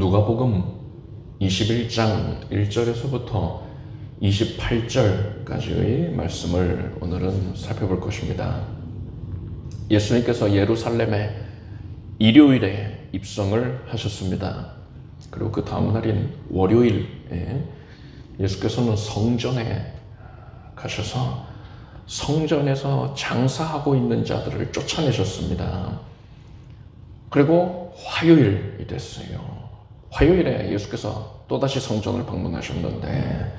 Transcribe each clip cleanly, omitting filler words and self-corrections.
누가복음 21장 1절에서부터 28절까지의 말씀을 오늘은 살펴볼 것입니다. 예수님께서 예루살렘에 일요일에 입성을 하셨습니다. 그리고 그 다음 날인 월요일에 예수께서는 성전에 가셔서 성전에서 장사하고 있는 자들을 쫓아내셨습니다. 그리고 화요일이 됐어요. 화요일에 예수께서 또다시 성전을 방문하셨는데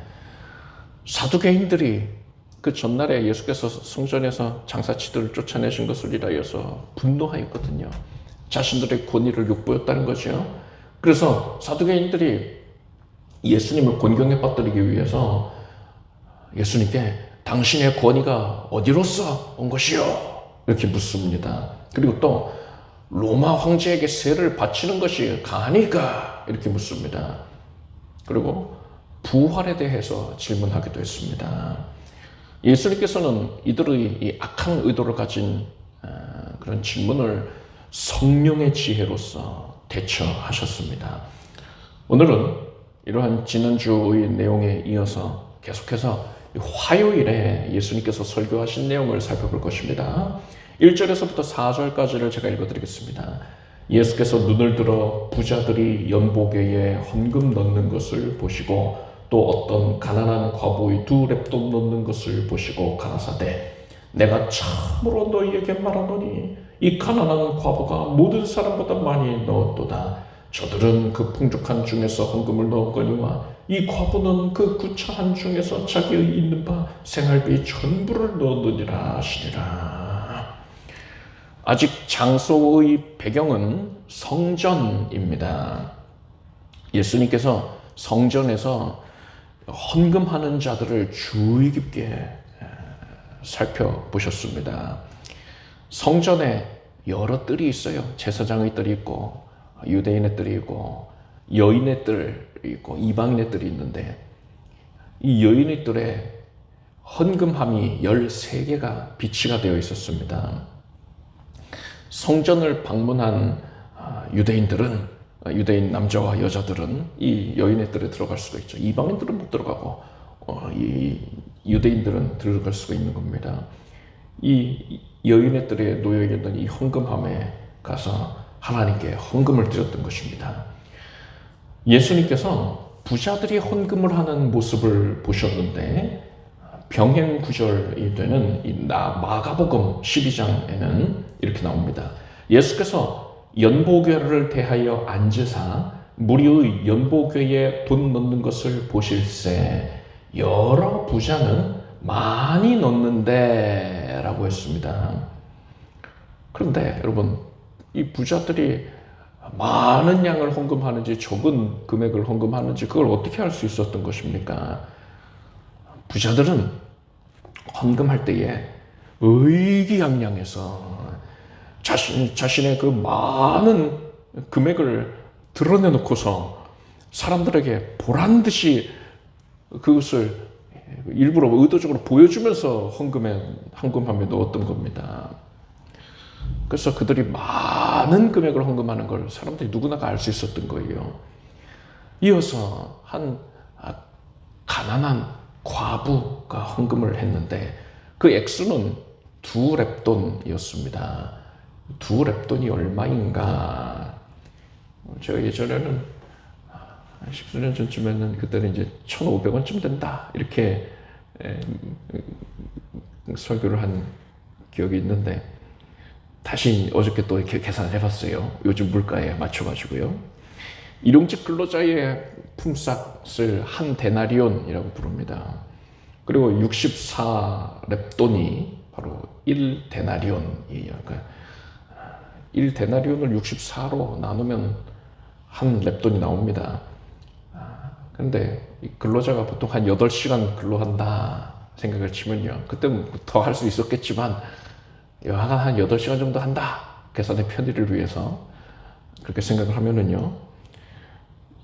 사두개인들이 그 전날에 예수께서 성전에서 장사치들을 쫓아내신 것을 인하여서 분노하였거든요. 자신들의 권위를 욕보였다는 거죠. 그래서 사두개인들이 예수님을 곤경에 빠뜨리기 위해서 예수님께 당신의 권위가 어디로서 온 것이요? 이렇게 묻습니다. 그리고 또 로마 황제에게 세를 바치는 것이 가하니까? 이렇게 묻습니다. 그리고 부활에 대해서 질문하기도 했습니다. 예수님께서는 이들의 이 악한 의도를 가진 그런 질문을 성령의 지혜로서 대처하셨습니다. 오늘은 이러한 지난주의 내용에 이어서 계속해서 화요일에 예수님께서 설교하신 내용을 살펴볼 것입니다. 1절에서부터 4절까지를 제가 읽어드리겠습니다. 예수께서 눈을 들어 부자들이 연보궤에 헌금 넣는 것을 보시고 또 어떤 가난한 과부의 2렙돈 넣는 것을 보시고 가라사대 내가 참으로 너희에게 말하노니 이 가난한 과부가 모든 사람보다 많이 넣었도다. 저들은 그 풍족한 중에서 헌금을 넣었거니와 이 과부는 그 구차한 중에서 자기의 있는 바 생활비 전부를 넣었느니라 하시니라. 아직 장소의 배경은 성전입니다. 예수님께서 성전에서 헌금하는 자들을 주의 깊게 살펴보셨습니다. 성전에 여러 뜰이 있어요. 제사장의 뜰이 있고 유대인의 뜰이 있고 여인의 뜰이 있고 이방인의 뜰이 있는데 이 여인의 뜰에 헌금함이 13개가 비치가 되어 있었습니다. 성전을 방문한 유대인 남자와 여자들은 이 여인의 뜰에 들어갈 수가 있죠. 이방인들은 못 들어가고 이 유대인들은 들어갈 수가 있는 겁니다. 이 여인의 뜰에 놓여 있는 이 헌금함에 가서 하나님께 헌금을 드렸던 것입니다. 예수님께서 부자들이 헌금을 하는 모습을 보셨는데 병행 구절이 되는 이 마가복음 12장에는 이렇게 나옵니다. 예수께서 연보궤를 대하여 앉으사 무리의 연보궤에 돈 넣는 것을 보실세 여러 부자는 많이 넣는데 라고 했습니다. 그런데 여러분 이 부자들이 많은 양을 헌금하는지 적은 금액을 헌금하는지 그걸 어떻게 알 수 있었던 것입니까? 부자들은 헌금할 때에 의기양양해서 자신의 그 많은 금액을 드러내놓고서 사람들에게 보란듯이 그것을 일부러 의도적으로 보여주면서 헌금함에 넣었던 겁니다. 그래서 그들이 많은 금액을 헌금하는 걸 사람들이 누구나가 알 수 있었던 거예요. 이어서 한 가난한 과부가 헌금을 했는데 그 액수는 2렙돈이었습니다. 2렙돈이 얼마인가? 제가 예전에는 10수년 전쯤에는 그때는 이제 1,500원쯤 된다 이렇게 설교를 한 기억이 있는데 다시 어저께 또 이렇게 계산을 해봤어요. 요즘 물가에 맞춰가지고요. 일용직 근로자의 품삯을 한 데나리온이라고 부릅니다. 그리고 64렙돈이 바로 1데나리온이에요. 그러니까 1데나리온을 64로 나누면 한 렙돈이 나옵니다. 그런데 이 근로자가 보통 한 8시간 근로한다 생각을 치면요. 그때는 더 할 수 있었겠지만 여하간 한 8시간 정도 한다. 계산의 편의를 위해서 그렇게 생각을 하면은요.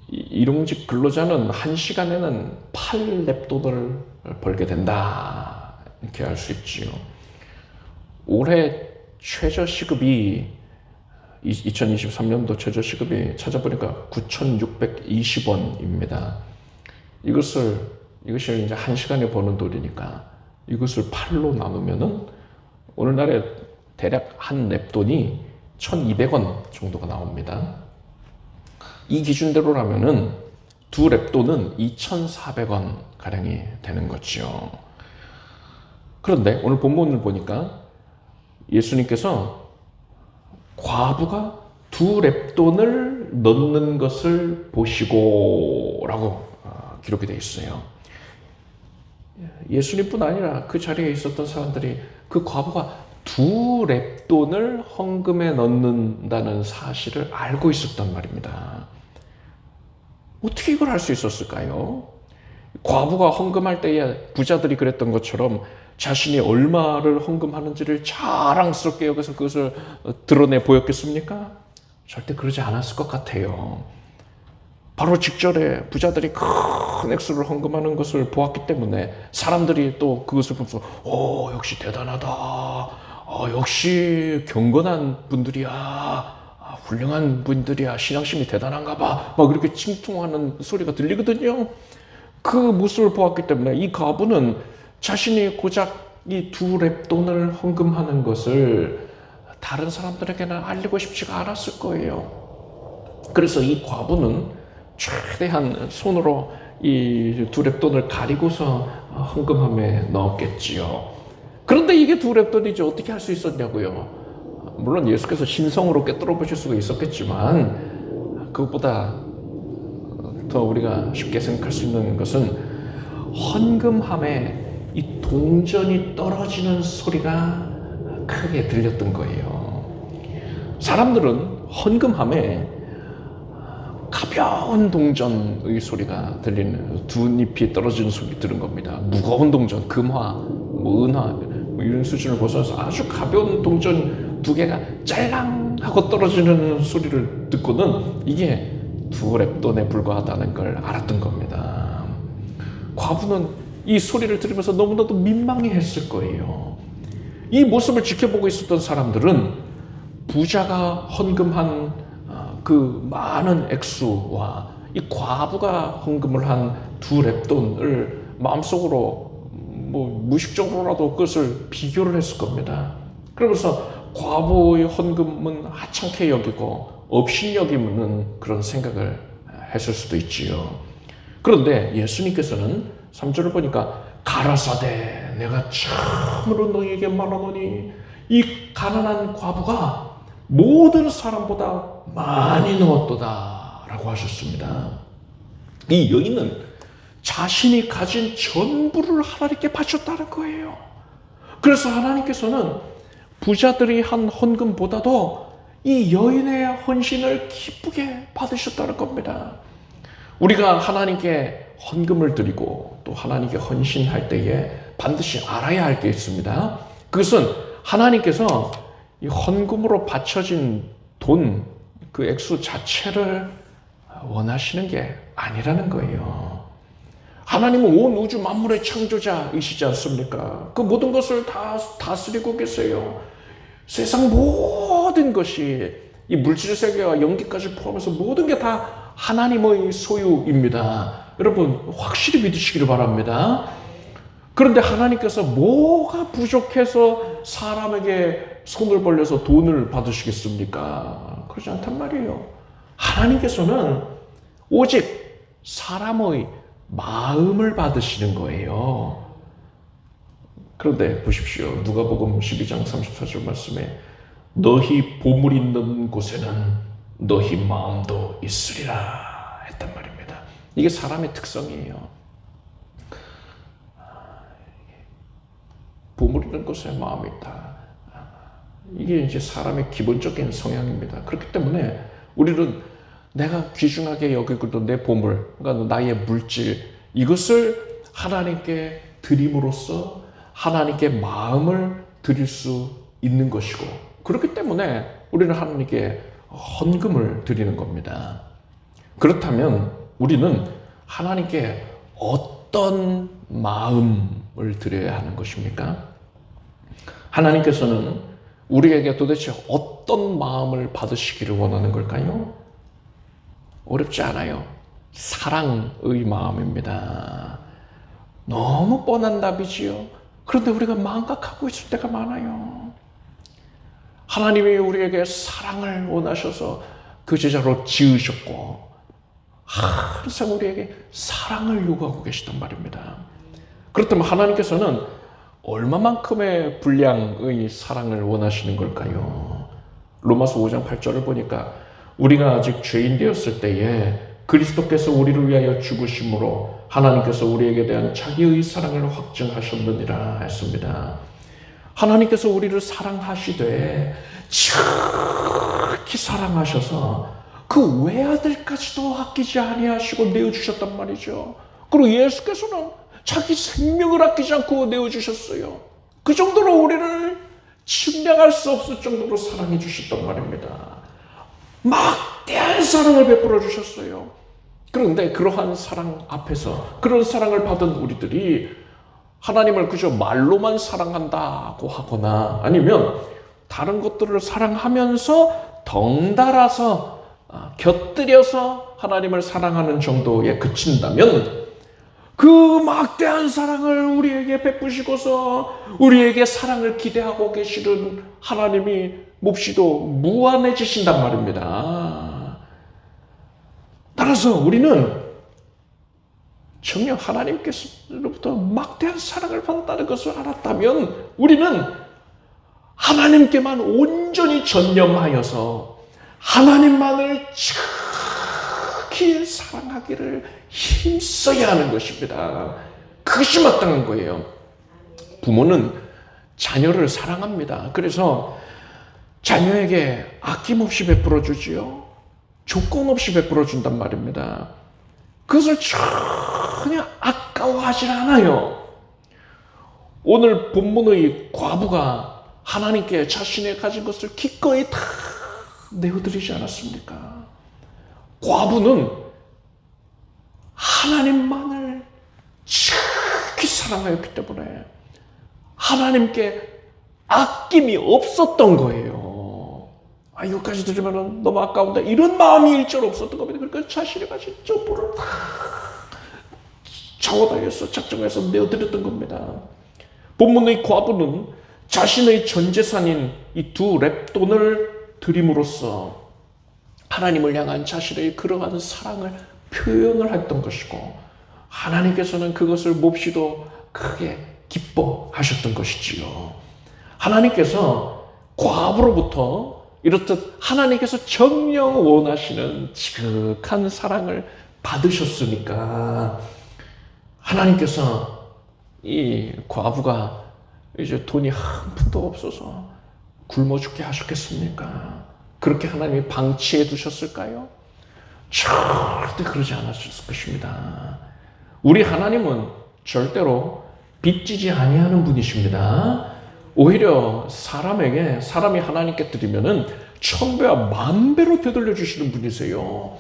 일용직 근로자는 1시간에는 8렙돈을 벌게 된다. 이렇게 알 수 있지요. 올해 최저시급이 2023년도 최저시급이 찾아보니까 9,620원입니다. 이것이 이제 1시간에 버는 돈이니까 이것을 8로 나누면은 오늘날에 대략 한 랩돈이 1,200원 정도가 나옵니다. 이 기준대로라면은 두 랩돈은 2,400원 가량이 되는 거죠. 그런데 오늘 본문을 보니까 예수님께서 과부가 두 랩돈을 넣는 것을 보시고 라고 기록이 되어 있어요. 예수님뿐 아니라 그 자리에 있었던 사람들이 그 과부가 두 랩돈을 헌금에 넣는다는 사실을 알고 있었단 말입니다. 어떻게 이걸 알 수 있었을까요? 과부가 헌금할 때에 부자들이 그랬던 것처럼 자신이 얼마를 헌금하는지를 자랑스럽게 여기서 그것을 드러내 보였겠습니까? 절대 그러지 않았을 것 같아요. 바로 직전에 부자들이 큰 액수를 헌금하는 것을 보았기 때문에 사람들이 또 그것을 보면서 역시 대단하다. 역시 경건한 분들이야. 훌륭한 분들이야. 신앙심이 대단한가 봐. 막 그렇게 칭송하는 소리가 들리거든요. 그 모습을 보았기 때문에 이 과부는 자신이 고작 이 두 랩돈을 헌금하는 것을 다른 사람들에게는 알리고 싶지가 않았을 거예요. 그래서 이 과부는 최대한 손으로 이 두 랩돈을 가리고서 헌금함에 넣었겠지요. 그런데 이게 두 랩돈이지 어떻게 할 수 있었냐고요. 물론 예수께서 신성으로 꿰뚫어 보실 수가 있었겠지만 그것보다 더 우리가 쉽게 생각할 수 있는 것은 헌금함에 이 동전이 떨어지는 소리가 크게 들렸던 거예요. 사람들은 헌금함에 가벼운 동전의 소리가 들리는 두 잎이 떨어지는 소리 들은 겁니다. 무거운 동전, 금화, 은화 이런 수준을 벗어나서 아주 가벼운 동전 두 개가 짤랑 하고 떨어지는 소리를 듣고는 이게 두 랩돈에 불과하다는 걸 알았던 겁니다. 과부는 이 소리를 들으면서 너무나도 민망해했을 거예요. 이 모습을 지켜보고 있었던 사람들은 부자가 헌금한 그 많은 액수와 이 과부가 헌금을 한 두 랩돈을 마음속으로 무의식적으로라도 그것을 비교를 했을 겁니다. 그러면서 과부의 헌금은 하찮게 여기고 업신여기는 그런 생각을 했을 수도 있지요. 그런데 예수님께서는 3절을 보니까 가라사대 내가 참으로 너희에게 말하노니 이 가난한 과부가 모든 사람보다 많이 넣었도다 라고 하셨습니다. 이 여인은 자신이 가진 전부를 하나님께 바쳤다는 거예요. 그래서 하나님께서는 부자들이 한 헌금보다도 이 여인의 헌신을 기쁘게 받으셨다는 겁니다. 우리가 하나님께 헌금을 드리고 또 하나님께 헌신할 때에 반드시 알아야 할 게 있습니다. 그것은 하나님께서 이 헌금으로 바쳐진 돈, 그 액수 자체를 원하시는 게 아니라는 거예요. 하나님은 온 우주 만물의 창조자이시지 않습니까? 그 모든 것을 다 다스리고 계세요. 세상 모든 것이 이 물질 세계와 연기까지 포함해서 모든 게 다 하나님의 소유입니다. 여러분 확실히 믿으시기를 바랍니다. 그런데 하나님께서 뭐가 부족해서 사람에게 손을 벌려서 돈을 받으시겠습니까? 그렇지 않단 말이에요. 하나님께서는 오직 사람의 마음을 받으시는 거예요. 그런데 보십시오. 누가복음 12장 34절 말씀에 너희 보물 있는 곳에는 너희 마음도 있으리라 했단 말입니다. 이게 사람의 특성이에요. 보물 있는 곳에 마음이 있다. 이게 이제 사람의 기본적인 성향입니다. 그렇기 때문에 우리는 내가 귀중하게 여기고도 내 보물, 그러니까 나의 물질, 이것을 하나님께 드림으로써 하나님께 마음을 드릴 수 있는 것이고, 그렇기 때문에 우리는 하나님께 헌금을 드리는 겁니다. 그렇다면 우리는 하나님께 어떤 마음을 드려야 하는 것입니까? 하나님께서는 우리에게 도대체 어떤 마음을 받으시기를 원하는 걸까요? 어렵지 않아요. 사랑의 마음입니다. 너무 뻔한 답이지요. 그런데 우리가 망각하고 있을 때가 많아요. 하나님이 우리에게 사랑을 원하셔서 그 제자로 지으셨고 항상 우리에게 사랑을 요구하고 계시단 말입니다. 그렇다면 하나님께서는 얼마만큼의 분량의 사랑을 원하시는 걸까요? 로마서 5장 8절을 보니까 우리가 아직 죄인 되었을 때에 그리스도께서 우리를 위하여 죽으심으로 하나님께서 우리에게 대한 자기의 사랑을 확증하셨느니라 했습니다. 하나님께서 우리를 사랑하시되 지극히 사랑하셔서 그 외아들까지도 아끼지 아니하시고 내어주셨단 말이죠. 그리고 예수께서는 자기 생명을 아끼지 않고 내어주셨어요. 그 정도로 우리를 측량할 수 없을 정도로 사랑해 주셨단 말입니다. 막대한 사랑을 베풀어 주셨어요. 그런데 그러한 사랑 앞에서 그런 사랑을 받은 우리들이 하나님을 그저 말로만 사랑한다고 하거나 아니면 다른 것들을 사랑하면서 덩달아서 곁들여서 하나님을 사랑하는 정도에 그친다면 그 막대한 사랑을 우리에게 베푸시고서 우리에게 사랑을 기대하고 계시는 하나님이 몹시도 무한해지신단 말입니다. 따라서 우리는 정녕 하나님께서로부터 막대한 사랑을 받았다는 것을 알았다면 우리는 하나님께만 온전히 전념하여서 하나님만을 지극히 사랑하기를 힘써야 하는 것입니다. 그것이 마땅한 거예요. 부모는 자녀를 사랑합니다. 그래서 자녀에게 아낌없이 베풀어 주지요. 조건 없이 베풀어 준단 말입니다. 그것을 전혀 아까워하지 않아요. 오늘 본문의 과부가 하나님께 자신의 가진 것을 기꺼이 다 내어드리지 않았습니까? 과부는 하나님만을 지극히 사랑하였기 때문에 하나님께 아낌이 없었던 거예요. 여기까지 들으면 너무 아까운데 이런 마음이 일절 없었던 겁니다. 그러니까 자신의 가진 전부를 다 작업하여서 작정해서 내어드렸던 겁니다. 본문의 과부는 자신의 전 재산인 이 두 렙돈을 드림으로써 하나님을 향한 자신의 그러한 사랑을 표현을 했던 것이고 하나님께서는 그것을 몹시도 크게 기뻐하셨던 것이지요. 하나님께서 과부로부터 이렇듯 하나님께서 정녕 원하시는 지극한 사랑을 받으셨으니까 하나님께서 이 과부가 이제 돈이 한 푼도 없어서 굶어 죽게 하셨겠습니까? 그렇게 하나님이 방치해 두셨을까요? 절대 그러지 않았을 것입니다. 우리 하나님은 절대로 빚지지 아니하는 분이십니다. 오히려 사람이 하나님께 드리면은 1000배와 10,000배로 되돌려 주시는 분이세요.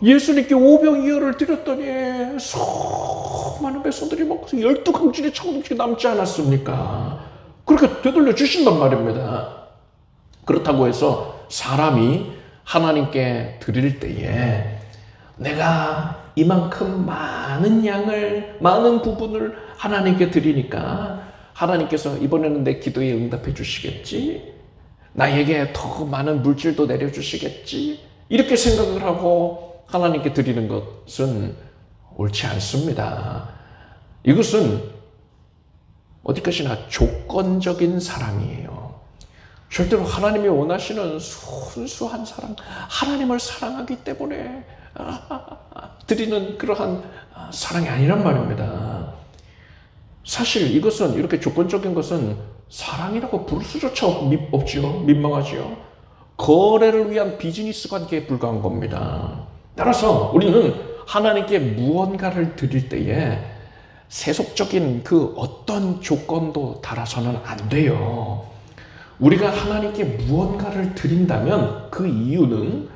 예수님께 오병이어를 드렸더니 수많은 백성들이 먹고서 12강줄이 천국이 남지 않았습니까? 그렇게 되돌려 주신단 말입니다. 그렇다고 해서 사람이 하나님께 드릴 때에 내가 이만큼 많은 부분을 하나님께 드리니까 하나님께서 이번에는 내 기도에 응답해 주시겠지? 나에게 더 많은 물질도 내려주시겠지? 이렇게 생각을 하고 하나님께 드리는 것은 옳지 않습니다. 이것은 어디까지나 조건적인 사랑이에요. 절대로 하나님이 원하시는 순수한 사랑, 하나님을 사랑하기 때문에 드리는 그러한 사랑이 아니란 말입니다. 사실 이것은 이렇게 조건적인 것은 사랑이라고 부를 수조차 없지요. 민망하지요. 거래를 위한 비즈니스 관계에 불과한 겁니다. 따라서 우리는 하나님께 무언가를 드릴 때에 세속적인 그 어떤 조건도 달아서는 안 돼요. 우리가 하나님께 무언가를 드린다면 그 이유는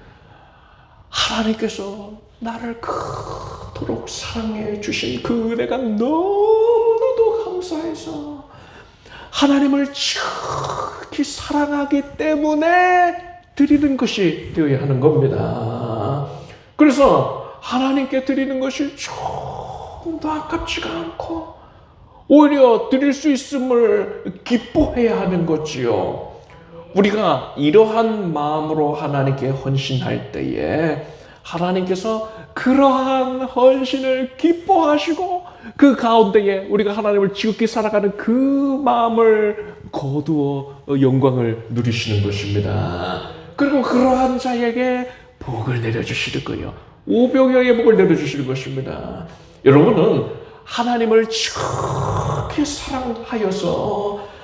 하나님께서 나를 그토록 사랑해 주신 그 은혜가 너무나도 감사해서 하나님을 지극히 지극히 사랑하기 때문에 드리는 것이 되어야 하는 겁니다. 그래서 하나님께 드리는 것이 조금도 아깝지가 않고 오히려 드릴 수 있음을 기뻐해야 하는 거지요. 우리가 이러한 마음으로 하나님께 헌신할 때에 하나님께서 그러한 헌신을 기뻐하시고 그 가운데에 우리가 하나님을 지극히 살아가는 그 마음을 거두어 영광을 누리시는 것입니다. 그리고 그러한 자에게 복을 내려주시는 거예요. 오병이어의 복을 내려주시는 것입니다. 여러분은 하나님을 지극히 사랑하여서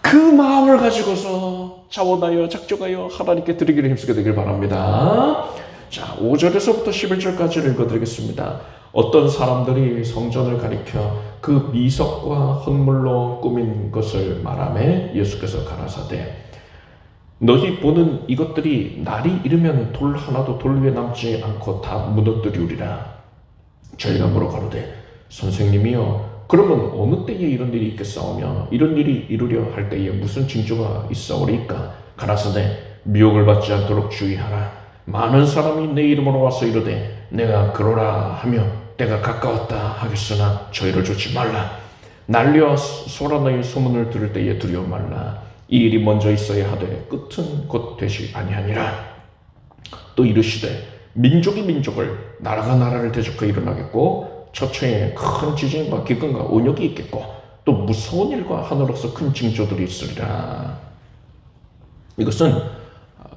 그 마음을 가지고서 자원하여 작정하여 하나님께 드리기를 힘쓰게 되길 바랍니다. 자, 5절에서부터 11절까지를 읽어드리겠습니다. 어떤 사람들이 성전을 가리켜 그 미석과 헌물로 꾸민 것을 말하며 예수께서 가라사대 너희 보는 이것들이 날이 이르면 돌 하나도 돌 위에 남지 않고 다 무너뜨리우리라. 저희가 물어 가로되 선생님이여 그러면 어느 때에 이런 일이 있겠사오며 이런 일이 이루려 할 때에 무슨 징조가 있사오리까? 가라사대 미혹을 받지 않도록 주의하라. 많은 사람이 내 이름으로 와서 이르되 내가 그러라 하며 때가 가까웠다 하겠으나 저희를 쫓지 말라. 날려 소라 너희 소문을 들을 때에 두려워 말라. 이 일이 먼저 있어야 하되 끝은 곧 되지 아니하니라. 또 이르시되 민족이 민족을 나라가 나라를 대적하여 일어나겠고 처처에 큰 지진과 기근과 온역이 있겠고 또 무서운 일과 하늘로서 큰 징조들이 있으리라. 이것은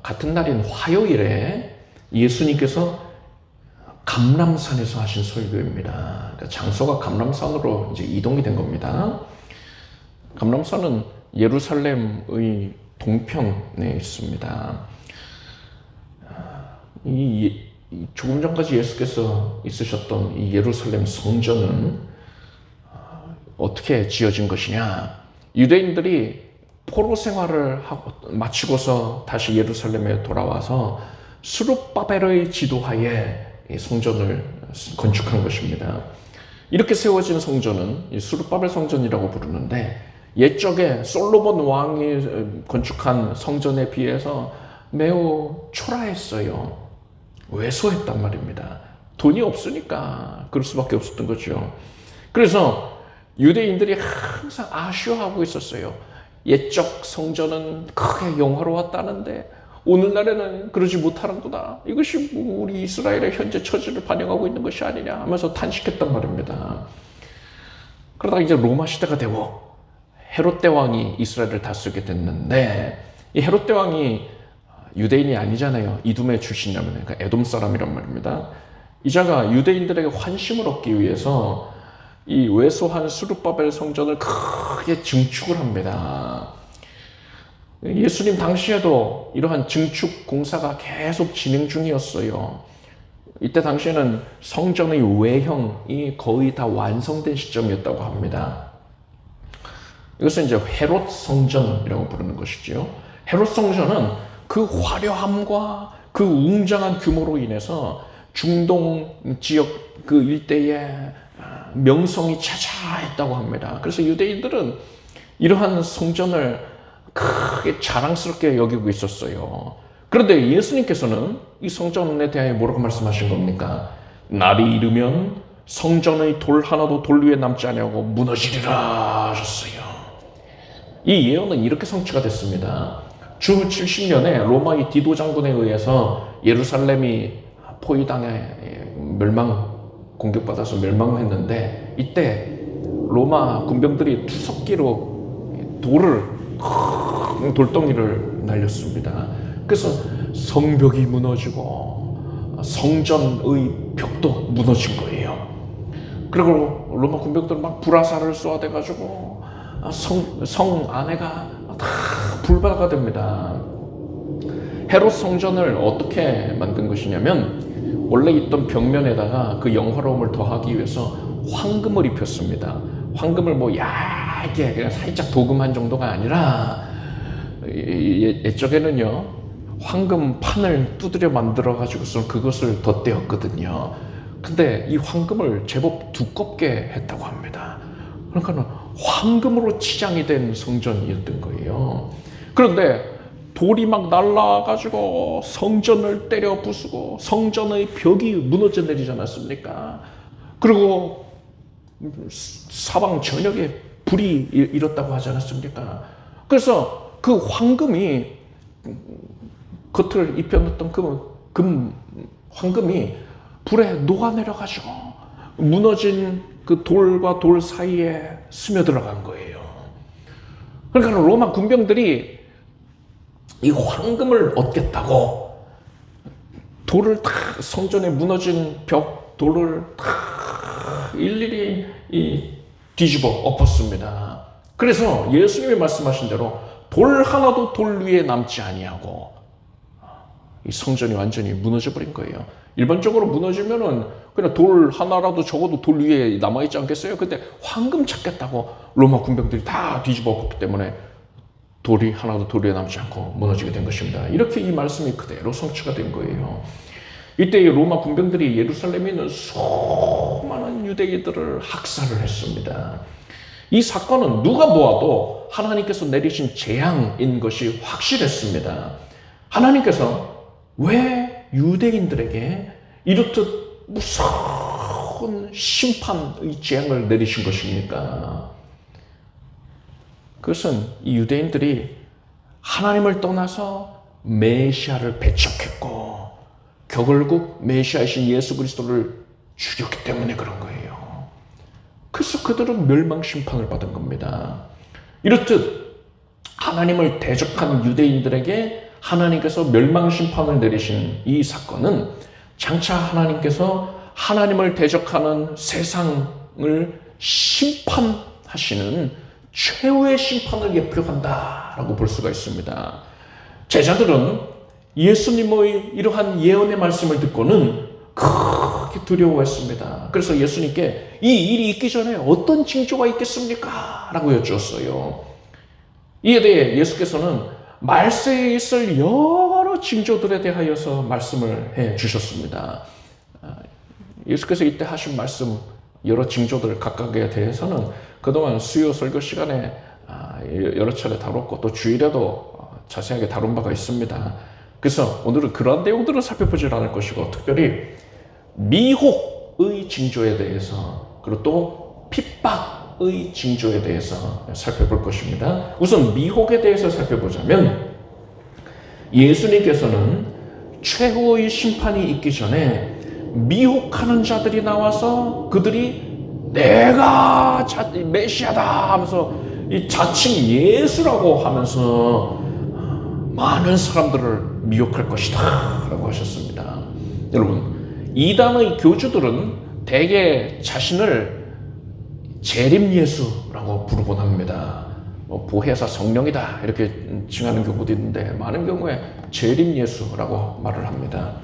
같은 날인 화요일에 예수님께서 감람산에서 하신 설교입니다. 그러니까 장소가 감람산으로 이제 이동이 된 겁니다. 감람산은 예루살렘의 동편에 있습니다. 조금 전까지 예수께서 있으셨던 이 예루살렘 성전은 어떻게 지어진 것이냐? 유대인들이 포로 생활을 마치고서 다시 예루살렘에 돌아와서 스룹바벨의 지도하에 이 성전을 건축한 것입니다. 이렇게 세워진 성전은 스룹바벨 성전이라고 부르는데 옛적에 솔로몬 왕이 건축한 성전에 비해서 매우 초라했어요. 왜소했단 말입니다. 돈이 없으니까 그럴 수밖에 없었던 거죠. 그래서 유대인들이 항상 아쉬워하고 있었어요. 옛적 성전은 크게 영화로웠다는데 오늘날에는 그러지 못하는구나. 이것이 우리 이스라엘의 현재 처지를 반영하고 있는 것이 아니냐 하면서 탄식했단 말입니다. 그러다가 이제 로마 시대가 되고 헤롯 대왕이 이스라엘을 다스리게 됐는데 이 헤롯 대왕이 유대인이 아니잖아요. 이둠의 출신이라면 그러니까 에돔 사람이란 말입니다. 이 자가 유대인들에게 환심을 얻기 위해서 이 왜소한 스룹바벨 성전을 크게 증축을 합니다. 예수님 당시에도 이러한 증축 공사가 계속 진행 중이었어요. 이때 당시에는 성전의 외형이 거의 다 완성된 시점이었다고 합니다. 이것은 이제 헤롯 성전이라고 부르는 것이죠. 헤롯 성전은 그 화려함과 그 웅장한 규모로 인해서 중동 지역 그 일대에 명성이 자자했다고 합니다. 그래서 유대인들은 이러한 성전을 크게 자랑스럽게 여기고 있었어요. 그런데 예수님께서는 이 성전에 대하여 뭐라고 말씀하신 겁니까? 날이 이르면 성전의 돌 하나도 돌 위에 남지 아니하고 무너지리라 하셨어요. 이 예언은 이렇게 성취가 됐습니다. 주 70년에 로마의 디도 장군에 의해서 예루살렘이 포위당해 공격받아서 멸망했는데 이때 로마 군병들이 투석기로 돌덩이를 날렸습니다. 그래서 성벽이 무너지고 성전의 벽도 무너진 거예요. 그리고 로마 군병들은 막 불화살을 쏘아대가지고 성 안에가 다 불바다가 됩니다. 헤롯 성전을 어떻게 만든 것이냐면 원래 있던 벽면에다가 그 영화로움을 더하기 위해서 황금을 입혔습니다. 황금을 뭐 얇게 그냥 살짝 도금한 정도가 아니라 옛적에는요 황금 판을 두드려 만들어 가지고서 그것을 덧대었거든요. 근데 이 황금을 제법 두껍게 했다고 합니다. 그러니까 황금으로 치장이 된 성전이었던 거예요. 그런데 돌이 막 날라가지고 성전을 때려 부수고 성전의 벽이 무너져 내리지 않았습니까? 그리고 사방 전역에 불이 일었다고 하지 않았습니까? 그래서 그 황금이 겉을 입혀놓던 황금이 불에 녹아내려가지고 무너진 그 돌과 돌 사이에 스며들어간 거예요. 그러니까 로마 군병들이 이 황금을 얻겠다고 돌을 다 성전에 무너진 돌을 다 일일이 뒤집어 엎었습니다. 그래서 예수님이 말씀하신 대로 돌 하나도 돌 위에 남지 아니하고 이 성전이 완전히 무너져 버린 거예요. 일반적으로 무너지면은 그냥 돌 하나라도 적어도 돌 위에 남아있지 않겠어요? 근데 황금 찾겠다고 로마 군병들이 다 뒤집어 엎었기 때문에 돌이 하나도 돌 위에 남지 않고 무너지게 된 것입니다. 이렇게 이 말씀이 그대로 성취가 된 거예요. 이때 로마 군병들이 예루살렘에 있는 수많은 유대인들을 학살을 했습니다. 이 사건은 누가 보아도 하나님께서 내리신 재앙인 것이 확실했습니다. 하나님께서 왜 유대인들에게 이렇듯 무서운 심판의 재앙을 내리신 것입니까? 그것은 이 유대인들이 하나님을 떠나서 메시아를 배척했고 결국 메시아이신 예수 그리스도를 죽였기 때문에 그런 거예요. 그래서 그들은 멸망 심판을 받은 겁니다. 이렇듯 하나님을 대적한 유대인들에게 하나님께서 멸망 심판을 내리신 이 사건은 장차 하나님께서 하나님을 대적하는 세상을 심판하시는 최후의 심판을 예표한다라고 볼 수가 있습니다. 제자들은 예수님의 이러한 예언의 말씀을 듣고는 크게 두려워했습니다. 그래서 예수님께 이 일이 있기 전에 어떤 징조가 있겠습니까? 라고 여쭈었어요. 이에 대해 예수께서는 말세에 있을 여러 징조들에 대하여서 말씀을 해 주셨습니다. 예수께서 이때 하신 말씀 여러 징조들 각각에 대해서는 그동안 수요 설교 시간에 여러 차례 다뤘고 또 주일에도 자세하게 다룬 바가 있습니다. 그래서 오늘은 그러한 내용들을 살펴보질 않을 것이고 특별히 미혹의 징조에 대해서 그리고 또 핍박의 징조에 대해서 살펴볼 것입니다. 우선 미혹에 대해서 살펴보자면 예수님께서는 최후의 심판이 있기 전에 미혹하는 자들이 나와서 그들이 내가 메시아다 하면서 이 자칭 예수라고 하면서 많은 사람들을 미혹할 것이다 라고 하셨습니다. 여러분, 이단의 교주들은 대개 자신을 재림 예수라고 부르곤 합니다. 보혜사 성령이다 이렇게 칭하는 경우도 있는데 많은 경우에 재림 예수라고 말을 합니다.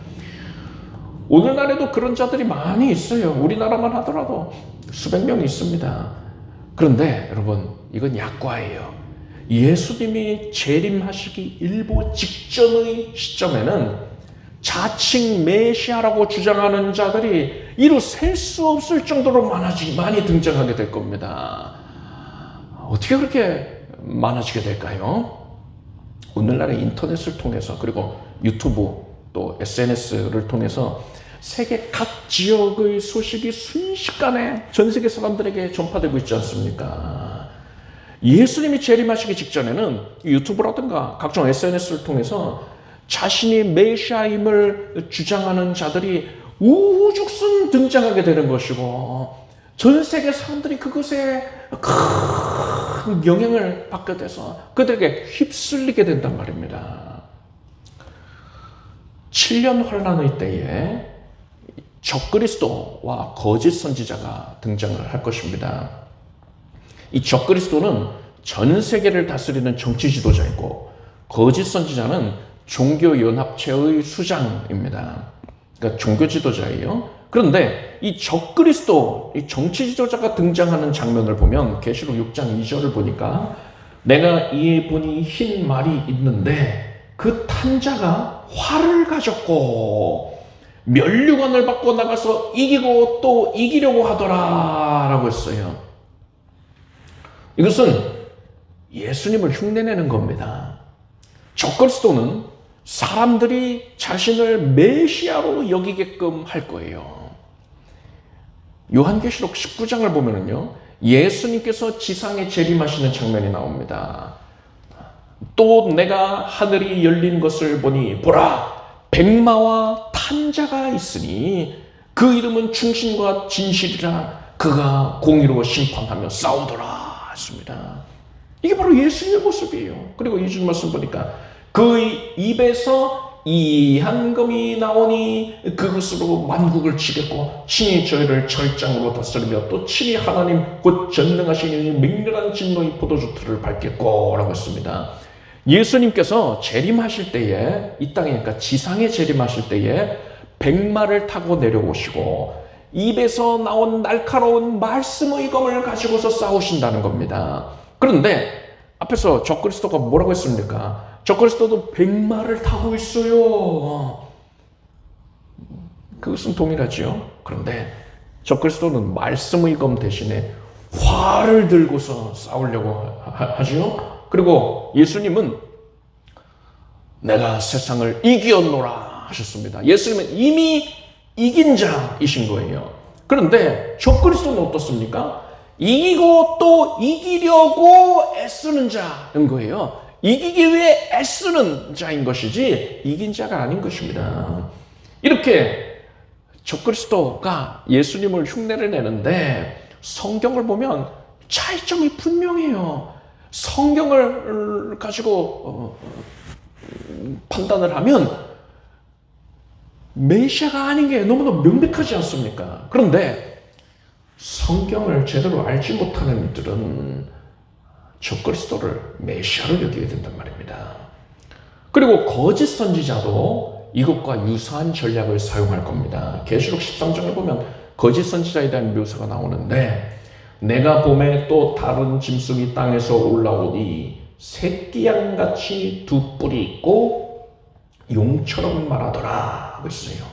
오늘날에도 그런 자들이 많이 있어요. 우리나라만 하더라도 수백 명이 있습니다. 그런데 여러분, 이건 약과예요. 예수님이 재림하시기 일보 직전의 시점에는 자칭 메시아라고 주장하는 자들이 이루 셀 수 없을 정도로 많이 등장하게 될 겁니다. 어떻게 그렇게 많아지게 될까요? 오늘날의 인터넷을 통해서 그리고 유튜브 또 SNS를 통해서 세계 각 지역의 소식이 순식간에 전 세계 사람들에게 전파되고 있지 않습니까? 예수님이 재림하시기 직전에는 유튜브라든가 각종 SNS를 통해서 자신이 메시아임을 주장하는 자들이 우후죽순 등장하게 되는 것이고 전 세계 사람들이 그것에 큰 영향을 받게 돼서 그들에게 휩쓸리게 된단 말입니다. 7년 환란의 때에 적그리스도와 거짓 선지자가 등장을 할 것입니다. 이 적그리스도는 전 세계를 다스리는 정치 지도자이고 거짓 선지자는 종교연합체의 수장입니다. 그러니까 종교 지도자예요. 그런데 이 적그리스도, 이 정치 지도자가 등장하는 장면을 보면 계시록 6장 2절을 보니까 내가 이에 보니 흰 말이 있는데 그 탄 자가 활을 가졌고 면류관을 받고 나가서 이기고 또 이기려고 하더라 라고 했어요. 이것은 예수님을 흉내내는 겁니다. 적그리스도는 사람들이 자신을 메시아로 여기게끔 할 거예요. 요한계시록 19장을 보면은요, 예수님께서 지상에 재림하시는 장면이 나옵니다. 또 내가 하늘이 열린 것을 보니 보라, 백마와 탄 자가 있으니 그 이름은 충신과 진실이라, 그가 공의로 심판하며 싸우더라 했습니다. 이게 바로 예수님의 모습이에요. 그리고 2절 말씀 보니까 그 입에서 이한 검이 나오니 그것으로 만국을 치겠고 친히 저희를 철장으로 다스리며 또 친히 하나님 곧 전능하신 맹렬한 진노의 포도주 틀을 밟겠고 라고 했습니다. 예수님께서 재림하실 때에, 이 땅이니까 지상에 재림하실 때에 백마를 타고 내려오시고 입에서 나온 날카로운 말씀의 검을 가지고서 싸우신다는 겁니다. 그런데 앞에서 적그리스도가 뭐라고 했습니까? 적그리스도도 백마를 타고 있어요. 그것은 동일하죠. 그런데 적그리스도는 말씀의 검 대신에 활을 들고서 싸우려고 하죠. 그리고 예수님은 내가 세상을 이기었노라 하셨습니다. 예수님은 이미 이긴 자이신 거예요. 그런데 적그리스도는 어떻습니까? 이기고 또 이기려고 애쓰는 자인 거예요. 이기기 위해 애쓰는 자인 것이지 이긴 자가 아닌 것입니다. 이렇게 적그리스도가 예수님을 흉내를 내는데 성경을 보면 차이점이 분명해요. 성경을 가지고 판단을 하면 메시아가 아닌 게 너무나 명백하지 않습니까? 그런데 성경을 제대로 알지 못하는 이들은 적그리스도를 메시아로 여기게 된단 말입니다. 그리고 거짓 선지자도 이것과 유사한 전략을 사용할 겁니다. 계시록 13장을 보면 거짓 선지자에 대한 묘사가 나오는데 내가 봄에 또 다른 짐승이 땅에서 올라오니 새끼양같이 두 뿔이 있고 용처럼 말하더라 하고 있어요.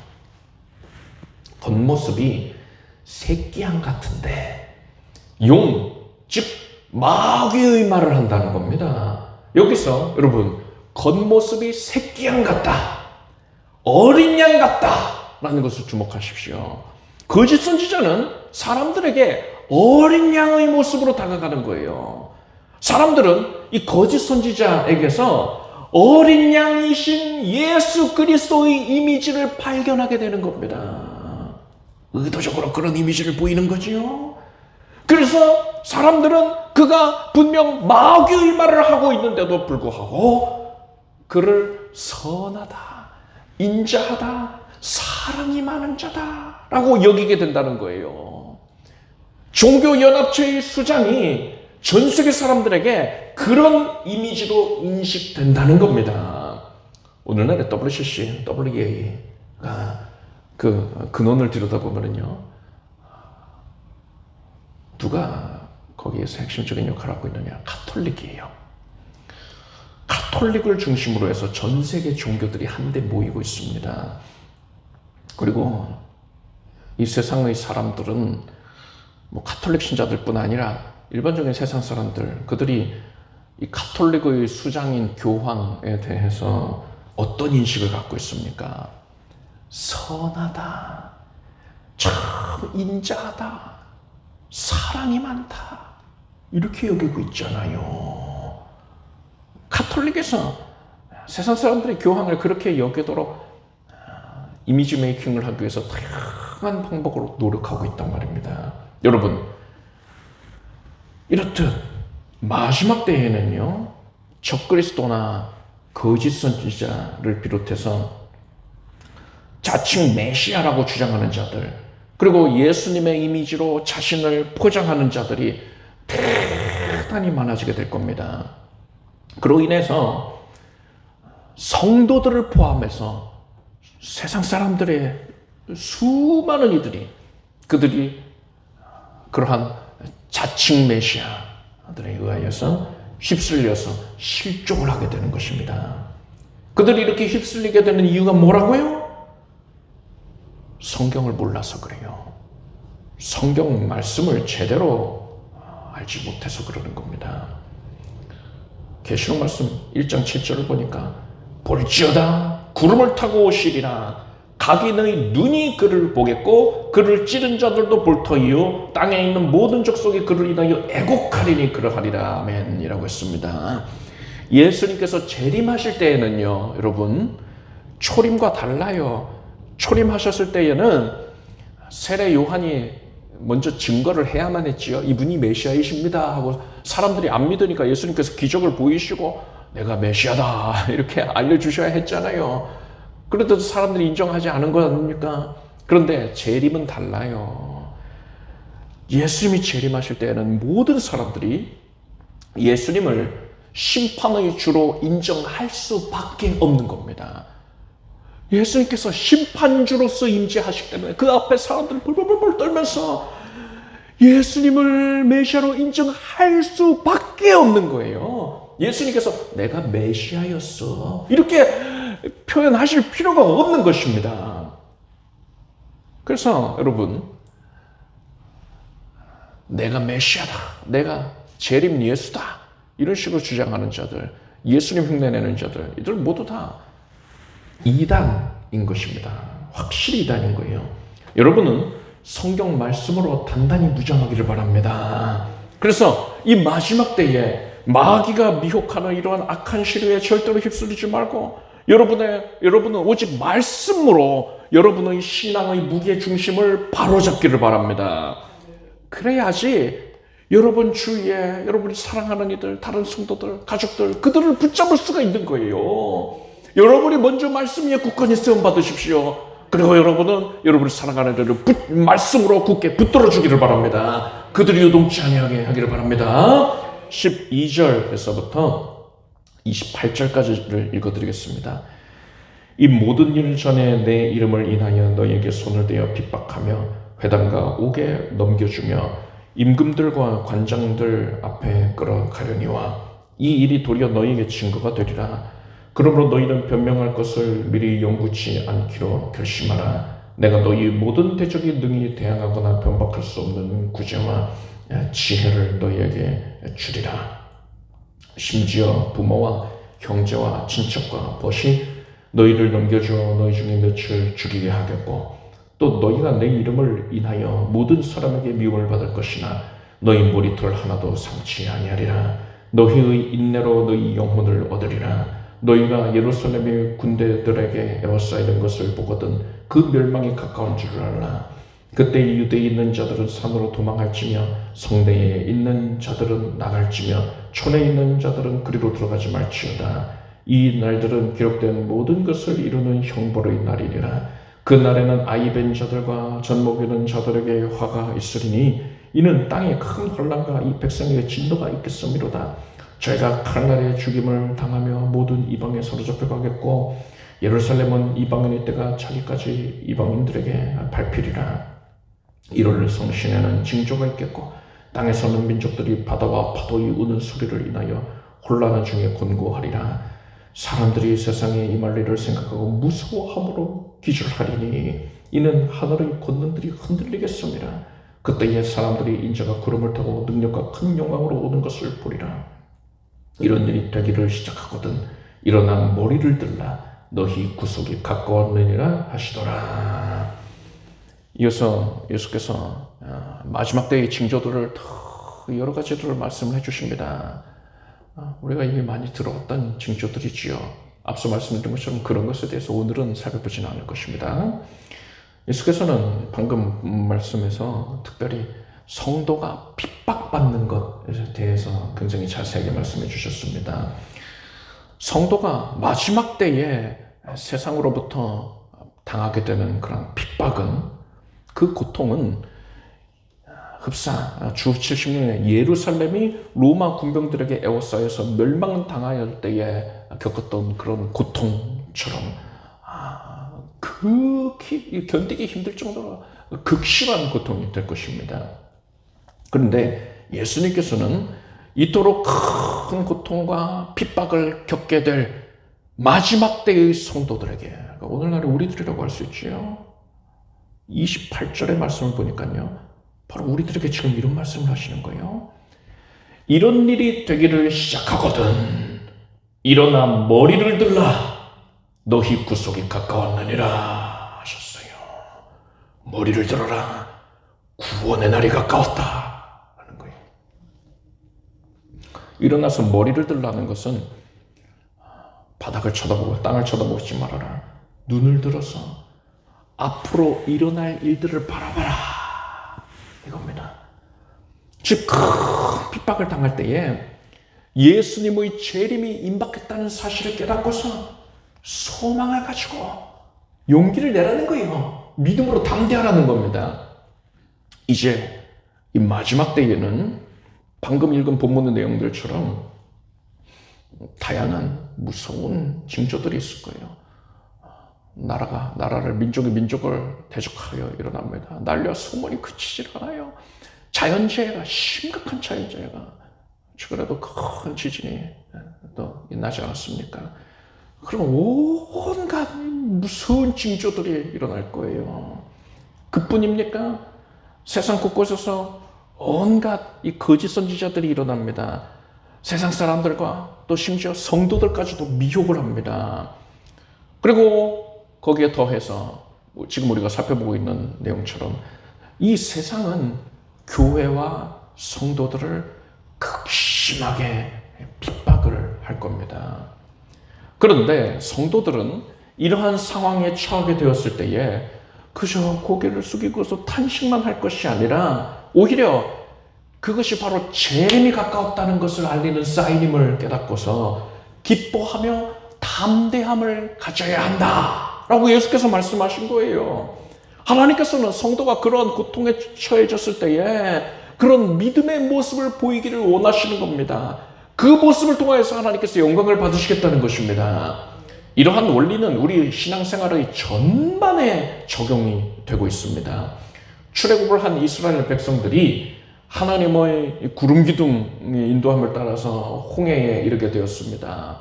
겉모습이 새끼양 같은데 용, 즉 마귀의 말을 한다는 겁니다. 여기서 여러분 겉모습이 새끼양 같다, 어린 양 같다 라는 것을 주목하십시오. 거짓 선지자는 사람들에게 어린 양의 모습으로 다가가는 거예요. 사람들은 이 거짓 선지자에게서 어린 양이신 예수 그리스도의 이미지를 발견하게 되는 겁니다. 의도적으로 그런 이미지를 보이는 거지요. 그래서 사람들은 그가 분명 마귀의 말을 하고 있는데도 불구하고 그를 선하다, 인자하다, 사랑이 많은 자다 라고 여기게 된다는 거예요. 종교연합체의 수장이 전 세계 사람들에게 그런 이미지로 인식된다는 겁니다. 오늘날의 WCC, WEA가 그 근원을 들여다보면요, 누가 거기에서 핵심적인 역할을 하고 있느냐? 가톨릭이에요. 가톨릭을 중심으로 해서 전 세계 종교들이 한데 모이고 있습니다. 그리고 이 세상의 사람들은 뭐 가톨릭 신자들뿐 아니라 일반적인 세상 사람들, 그들이 이 가톨릭의 수장인 교황에 대해서 어떤 인식을 갖고 있습니까? 선하다, 참 인자하다, 사랑이 많다, 이렇게 여기고 있잖아요. 가톨릭에서 세상 사람들이 교황을 그렇게 여기도록 이미지 메이킹을 하기 위해서 다양한 방법으로 노력하고 있단 말입니다. 여러분, 이렇듯 마지막 때에는요, 적그리스도나 거짓 선지자를 비롯해서 자칭 메시아라고 주장하는 자들, 그리고 예수님의 이미지로 자신을 포장하는 자들이 대단히 많아지게 될 겁니다. 그로 인해서 성도들을 포함해서 세상 사람들의 수많은 이들이, 그들이 그러한 자칭 메시아들에 의하여서 휩쓸려서 실족을 하게 되는 것입니다. 그들이 이렇게 휩쓸리게 되는 이유가 뭐라고요? 성경을 몰라서 그래요. 성경 말씀을 제대로 알지 못해서 그러는 겁니다. 계시록 말씀 1장 7절을 보니까 볼지어다 구름을 타고 오시리라. 각이 너희 눈이 그를 보겠고 그를 찌른 자들도 볼 터이요 땅에 있는 모든 족속이 그를 인하여 애곡하리니 그러하리라. 아멘이라고 했습니다. 예수님께서 재림하실 때에는요, 여러분, 초림과 달라요. 초림하셨을 때에는 세례 요한이 먼저 증거를 해야만 했지요. 이분이 메시아이십니다 하고 사람들이 안 믿으니까 예수님께서 기적을 보이시고 내가 메시아다 이렇게 알려주셔야 했잖아요. 그런데도 사람들이 인정하지 않은 것 아닙니까? 그런데 재림은 달라요. 예수님이 재림하실 때에는 모든 사람들이 예수님을 심판의 주로 인정할 수밖에 없는 겁니다. 예수님께서 심판주로서 임재하시기 때문에 그 앞에 사람들이 벌벌벌 떨면서 예수님을 메시아로 인정할 수밖에 없는 거예요. 예수님께서 내가 메시아였어 이렇게 표현하실 필요가 없는 것입니다. 그래서 여러분, 내가 메시아다, 내가 재림 예수다 이런 식으로 주장하는 자들, 예수님 흉내내는 자들, 이들 모두 다 이단인 것입니다. 확실히 이단인 거예요. 여러분은 성경 말씀으로 단단히 무장하기를 바랍니다. 그래서 이 마지막 때에 마귀가 미혹하는 이러한 악한 시류에 절대로 휩쓸리지 말고 여러분은 오직 말씀으로 여러분의 신앙의 무게 중심을 바로잡기를 바랍니다. 그래야지 여러분 주위에 여러분이 사랑하는 이들, 다른 성도들, 가족들, 그들을 붙잡을 수가 있는 거예요. 여러분이 먼저 말씀 위에 굳건히 세움 받으십시오. 그리고 여러분은 여러분이 사랑하는 이들을 말씀으로 굳게 붙들어 주기를 바랍니다. 그들이 요동치 아니하게 하기를 바랍니다. 12절에서부터 28절까지를 읽어드리겠습니다. 이 모든 일 전에 내 이름을 인하여 너에게 손을 대어 핍박하며 회당과 옥에 넘겨주며 임금들과 관장들 앞에 끌어가려니와 이 일이 도리어 너희에게 증거가 되리라. 그러므로 너희는 변명할 것을 미리 연구치 않기로 결심하라. 내가 너희 모든 대적이 능히 대항하거나 변박할 수 없는 구제와 지혜를 너희에게 주리라. 심지어 부모와 형제와 친척과 벗이 너희를 넘겨주어 너희 중에 몇을 죽이게 하겠고 또 너희가 내 이름을 인하여 모든 사람에게 미움을 받을 것이나 너희 머리털 하나도 상치 아니하리라. 너희의 인내로 너희 영혼을 얻으리라. 너희가 예루살렘의 군대들에게 에워싸이는 것을 보거든 그 멸망이 가까운 줄을 알라. 그때 유대에 있는 자들은 산으로 도망할지며 성내에 있는 자들은 나갈지며 촌에 있는 자들은 그리로 들어가지 말지어다. 이 날들은 기록된 모든 것을 이루는 형벌의 날이니라. 그 날에는 아이벤 자들과 젖먹이는 자들에게 화가 있으리니 이는 땅에 큰 혼란과 이 백성에게 진노가 있겠음이로다. 저희가 칼날의 죽임을 당하며 모든 이방에 사로잡혀 가겠고 예루살렘은 이방인의 때가 차기까지 이방인들에게 밟히리라. 1월 성신에는 징조가 있겠고 땅에 사는 민족들이 바다와 파도의 우는 소리를 인하여 혼란한 중에 곤고하리라. 사람들이 세상에 임할 일을 생각하고 무서워함으로 기절하리니 이는 하늘의 권능들이 흔들리겠습니다. 그때에 사람들이 인자가 구름을 타고 능력과 큰 영광으로 오는 것을 보리라. 이런 일이 되기를 시작하거든 일어나 머리를 들라. 너희 구속이 가까웠느니라 하시더라. 이어서 예수께서 마지막 때의 징조들을 더 여러 가지들을 말씀을 해주십니다. 우리가 이미 많이 들어왔던 징조들이지요. 앞서 말씀드린 것처럼 그런 것에 대해서 오늘은 살펴보지는 않을 것입니다. 예수께서는 방금 말씀에서 특별히 성도가 핍박받는 것에 대해서 굉장히 자세하게 말씀해 주셨습니다. 성도가 마지막 때에 세상으로부터 당하게 되는 그런 핍박은, 그 고통은 흡사 주 70년에 예루살렘이 로마 군병들에게 에워싸여서 멸망당할 때에 겪었던 그런 고통처럼 극히 견디기 힘들 정도로 극심한 고통이 될 것입니다. 그런데 예수님께서는 이토록 큰 고통과 핍박을 겪게 될 마지막 때의 성도들에게, 그러니까 오늘날의 우리들이라고 할 수 있지요. 28절의 말씀을 보니까요, 바로 우리들에게 지금 이런 말씀을 하시는 거예요. 이런 일이 되기를 시작하거든 일어나 머리를 들라. 너희 구속이 가까웠느니라 하셨어요. 머리를 들어라. 구원의 날이 가까웠다 라는 거예요. 일어나서 머리를 들라는 것은 바닥을 쳐다보고 땅을 쳐다보지 말아라. 눈을 들어서 앞으로 일어날 일들을 바라봐라 이겁니다. 즉 큰 핍박을 당할 때에 예수님의 재림이 임박했다는 사실을 깨닫고서 소망을 가지고 용기를 내라는 거예요. 믿음으로 담대하라는 겁니다. 이제 이 마지막 때에는 방금 읽은 본문의 내용들처럼 다양한 무서운 징조들이 있을 거예요. 나라를 민족을 대적하여 일어납니다. 난리와 소문이 그치질 않아요. 자연재해가 심각한 자연재해가 최근에도 큰 지진이 또 나지 않았습니까? 그럼 온갖 무서운 징조들이 일어날 거예요. 그뿐입니까? 세상 곳곳에서 온갖 이 거짓 선지자들이 일어납니다. 세상 사람들과 또 심지어 성도들까지도 미혹을 합니다. 그리고 거기에 더해서 지금 우리가 살펴보고 있는 내용처럼 이 세상은 교회와 성도들을 극심하게 핍박을 할 겁니다. 그런데 성도들은 이러한 상황에 처하게 되었을 때에 그저 고개를 숙이고서 탄식만 할 것이 아니라 오히려 그것이 바로 재림이 가까웠다는 것을 알리는 사인임을 깨닫고서 기뻐하며 담대함을 가져야 한다 라고 예수께서 말씀하신 거예요. 하나님께서는 성도가 그러한 고통에 처해졌을 때에 그런 믿음의 모습을 보이기를 원하시는 겁니다. 그 모습을 통해서 하나님께서 영광을 받으시겠다는 것입니다. 이러한 원리는 우리 신앙생활의 전반에 적용이 되고 있습니다. 출애굽을 한 이스라엘 백성들이 하나님의 구름 기둥의 인도함을 따라서 홍해에 이르게 되었습니다.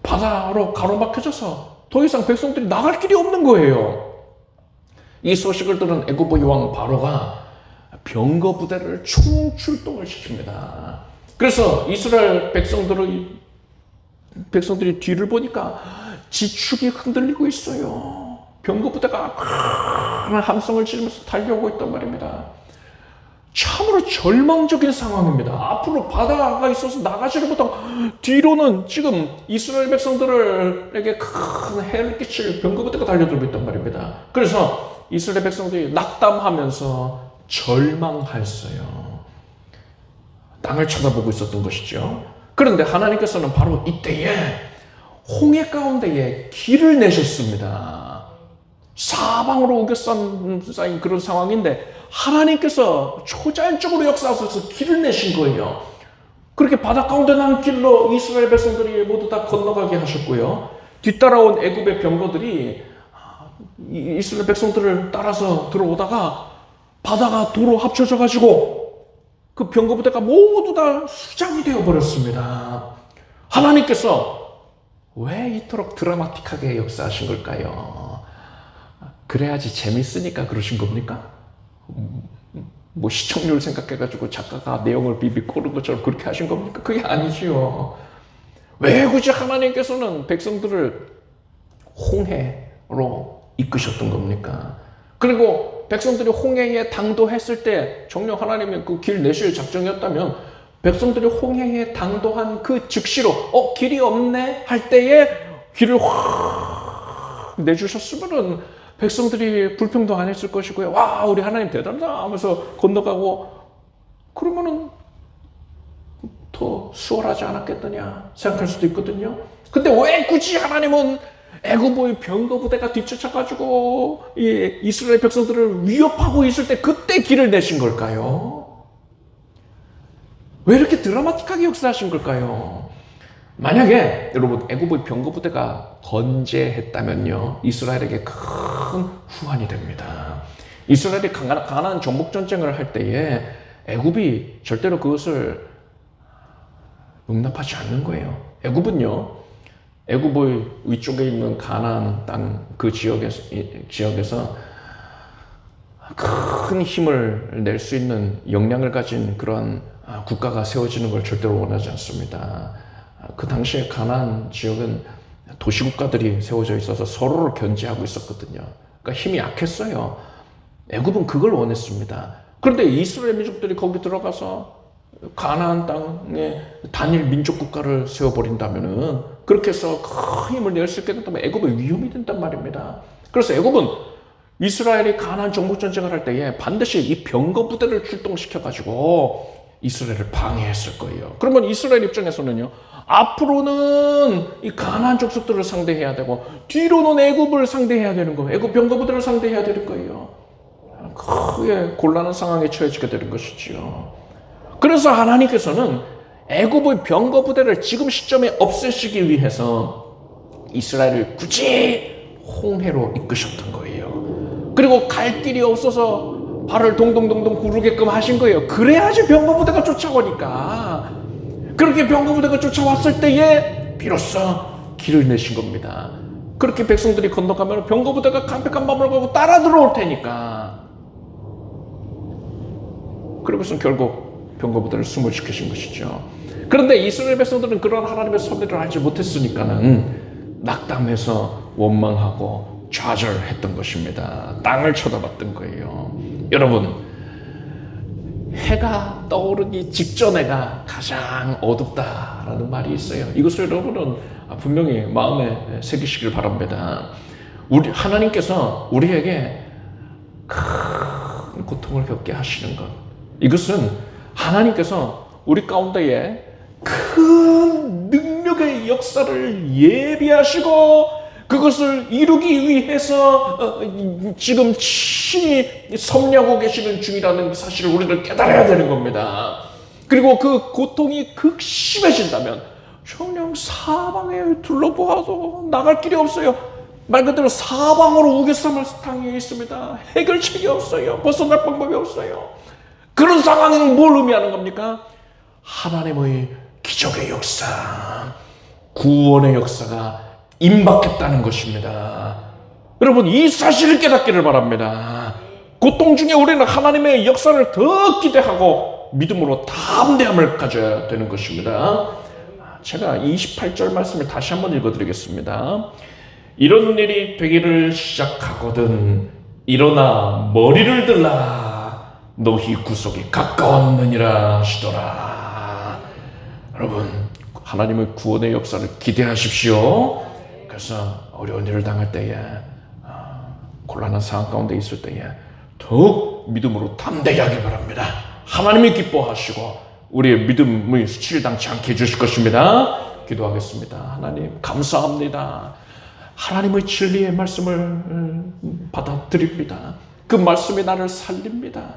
바다로 가로막혀져서 더 이상 백성들이 나갈 길이 없는 거예요. 이 소식을 들은 애굽의 왕 바로가 병거 부대를 총출동을 시킵니다. 그래서 이스라엘 백성들이 뒤를 보니까 지축이 흔들리고 있어요. 병거 부대가 큰 함성을 지르면서 달려오고 있단 말입니다. 참으로 절망적인 상황입니다. 앞으로 바다가 있어서 나가지를 못하고 뒤로는 지금 이스라엘 백성들에게 큰 해를 끼칠 병거 부대가 달려들고 있단 말입니다. 그래서 이스라엘 백성들이 낙담하면서 절망했어요. 땅을 쳐다보고 있었던 것이죠. 그런데 하나님께서는 바로 이때에 홍해 가운데에 길을 내셨습니다. 사방으로 우겨싸인 그런 상황인데 하나님께서 초자연적으로 역사하셔서 길을 내신 거예요. 그렇게 바다 가운데 난 길로 이스라엘 백성들이 모두 다 건너가게 하셨고요. 뒤따라온 애굽의 병거들이 이스라엘 백성들을 따라서 들어오다가 바다가 도로 합쳐져 가지고 그 병거 부대가 모두 다 수장이 되어버렸습니다. 하나님께서 왜 이토록 드라마틱하게 역사하신 걸까요? 그래야지 재밌으니까 그러신 겁니까? 뭐 시청률 생각해가지고 작가가 내용을 비비 꼬는 것처럼 그렇게 하신 겁니까? 그게 아니지요. 왜 굳이 하나님께서는 백성들을 홍해로 이끄셨던 겁니까? 그리고 백성들이 홍해에 당도했을 때 정녕 하나님이 그 길 내실 작정이었다면 백성들이 홍해에 당도한 그 즉시로 길이 없네 할 때에 길을 확 내주셨으면은 백성들이 불평도 안 했을 것이고요. 와, 우리 하나님 대단하다 하면서 건너가고 그러면은 더 수월하지 않았겠느냐 생각할 수도 있거든요. 근데 왜 굳이 하나님은 애굽의 병거 부대가 뒤쫓아가지고 이스라엘 백성들을 위협하고 있을 때 그때 길을 내신 걸까요? 왜 이렇게 드라마틱하게 역사하신 걸까요? 만약에 여러분 애굽의 병거 부대가 건재했다면요 이스라엘에게 큰 후환이 됩니다. 이스라엘이 가나안 정복 전쟁을 할 때에 애굽이 절대로 그것을 용납하지 않는 거예요. 애굽의 위쪽에 있는 가나안 땅 그 지역에서 큰 힘을 낼 수 있는 역량을 가진 그런 국가가 세워지는 걸 절대로 원하지 않습니다. 그 당시에 가나안 지역은 도시국가들이 세워져 있어서 서로를 견제하고 있었거든요. 그러니까 힘이 약했어요. 애굽은 그걸 원했습니다. 그런데 이스라엘 민족들이 거기 들어가서 가나안 땅에 단일 민족 국가를 세워버린다면은, 그렇게 해서 큰 힘을 낼 수 있게 된다면 애굽은 위험이 된단 말입니다. 그래서 애굽은 이스라엘이 가나안 정복 전쟁을 할 때에 반드시 이 병거 부대를 출동시켜가지고 이스라엘을 방해했을 거예요. 그러면 이스라엘 입장에서는요, 앞으로는 이 가나안 족속들을 상대해야 되고 뒤로는 애굽을 상대해야 되는 거예요. 애굽 병거 부대를 상대해야 될 거예요. 크게 곤란한 상황에 처해지게 되는 것이지요. 그래서 하나님께서는 애굽의 병거 부대를 지금 시점에 없애시기 위해서 이스라엘을 굳이 홍해로 이끄셨던 거예요. 그리고 갈 길이 없어서 발을 동동동동 구르게끔 하신 거예요. 그래야지 병거 부대가 쫓아오니까. 그렇게 병거 부대가 쫓아왔을 때에 비로소 길을 내신 겁니다. 그렇게 백성들이 건너가면 병거 부대가 깜빡한 마음을 가고 따라 들어올 테니까. 그러고서 결국 병거 부대를 숨을시키신 것이죠. 그런데 이스라엘 백성들은 그런 하나님의 섭리를 알지 못했으니까는 낙담해서 원망하고 좌절했던 것입니다. 땅을 쳐다봤던 거예요. 여러분, 해가 떠오르기 직전에가 가장 어둡다라는 말이 있어요. 이것을 여러분은 분명히 마음에 새기시길 바랍니다. 하나님께서 우리에게 큰 고통을 겪게 하시는 것, 이것은 하나님께서 우리 가운데에 큰 능력의 역사를 예비하시고 그것을 이루기 위해서 지금 친히 섭리하고 계시는 중이라는 사실을 우리는 깨달아야 되는 겁니다. 그리고 그 고통이 극심해진다면 정녕 사방에 둘러보아도 나갈 길이 없어요. 말 그대로 사방으로 우겨쌈을 당해 있습니다. 해결책이 없어요. 벗어날 방법이 없어요. 그런 상황에는 뭘 의미하는 겁니까? 하나님의 기적의 역사, 구원의 역사가 임박했다는 것입니다. 여러분, 이 사실을 깨닫기를 바랍니다. 고통 중에 우리는 하나님의 역사를 더 기대하고 믿음으로 담대함을 가져야 되는 것입니다. 제가 28절 말씀을 다시 한번 읽어드리겠습니다. 이런 일이 되기를 시작하거든 일어나 머리를 들라 너희 구속이 가까웠느니라 하시더라. 여러분, 하나님의 구원의 역사를 기대하십시오. 그래서 어려운 일을 당할 때에, 곤란한 상황 가운데 있을 때에 더욱 믿음으로 담대히 하길 바랍니다. 하나님이 기뻐하시고 우리의 믿음의 수치를 당치 않게 해주실 것입니다. 기도하겠습니다. 하나님 감사합니다. 하나님의 진리의 말씀을 받아들입니다. 그 말씀이 나를 살립니다.